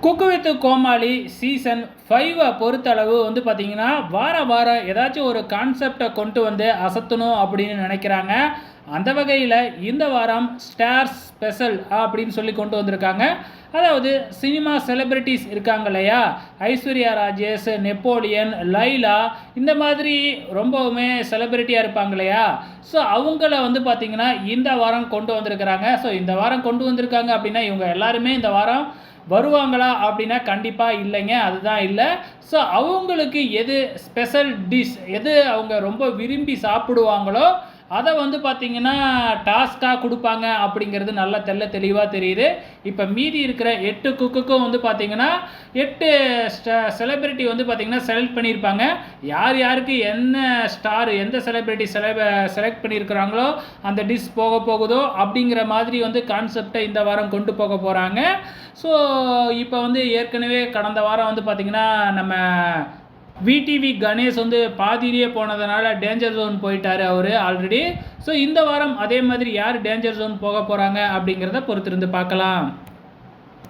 Cook with Comali season 5 பொறுத்தளவு வந்து பார்த்திங்கன்னா வாரம் ஏதாச்சும் ஒரு கான்செப்டை கொண்டு வந்து அசத்தணும் அப்படின்னு நினைக்கிறாங்க. அந்த வகையில் இந்த வாரம் ஸ்டார் ஸ்பெஷல் அப்படின்னு சொல்லி கொண்டு வந்திருக்காங்க. அதாவது சினிமா செலிப்ரிட்டிஸ் இருக்காங்க இல்லையா, ஐஸ்வர்யா ராஜேஷ், நெப்போலியன், லைலா, இந்த மாதிரி ரொம்பவுமே செலிப்ரிட்டியாக இருப்பாங்க இல்லையா. ஸோ அவங்கள வந்து பார்த்திங்கன்னா இந்த வாரம் கொண்டு வந்திருக்கிறாங்க. ஸோ இந்த வாரம் கொண்டு வந்திருக்காங்க அப்படின்னா இவங்க எல்லாருமே இந்த வாரம் வருவாங்களா அப்படின்னா கண்டிப்பாக இல்லைங்க, அதுதான் இல்லை. ஸோ அவங்களுக்கு எது ஸ்பெஷல் டிஷ், எது அவங்க ரொம்ப விரும்பி சாப்பிடுவாங்களோ அதை வந்து பார்த்திங்கன்னா டாஸ்க்காக கொடுப்பாங்க அப்படிங்கிறது நல்லா தெளிவாக தெரியுது. இப்போ மீதி இருக்கிற 8 குக்குக்கும் வந்து பார்த்திங்கன்னா 8 செலிப்ரிட்டி வந்து பார்த்திங்கன்னா செலக்ட் பண்ணியிருப்பாங்க. யார் யாருக்கு என்ன ஸ்டார், எந்த செலிப்ரிட்டி செலக்ட் பண்ணியிருக்கிறாங்களோ அந்த டிஷ் போகுதோ அப்படிங்கிற மாதிரி வந்து கான்செப்டை இந்த வாரம் கொண்டு போக போகிறாங்க. ஸோ இப்போ வந்து ஏற்கனவே கடந்த வாரம் வந்து பார்த்திங்கன்னா நம்ம விடிவி கணேஷ் வந்து பாதியிலேயே போனதுனால டேஞ்சர் ஜோன் போயிட்டார் அவர் ஆல்ரெடி. ஸோ இந்த வாரம் அதே மாதிரி யார் டேஞ்சர் ஜோன் போக போகிறாங்க அப்படிங்கிறத பொறுத்திருந்து பார்க்கலாம்.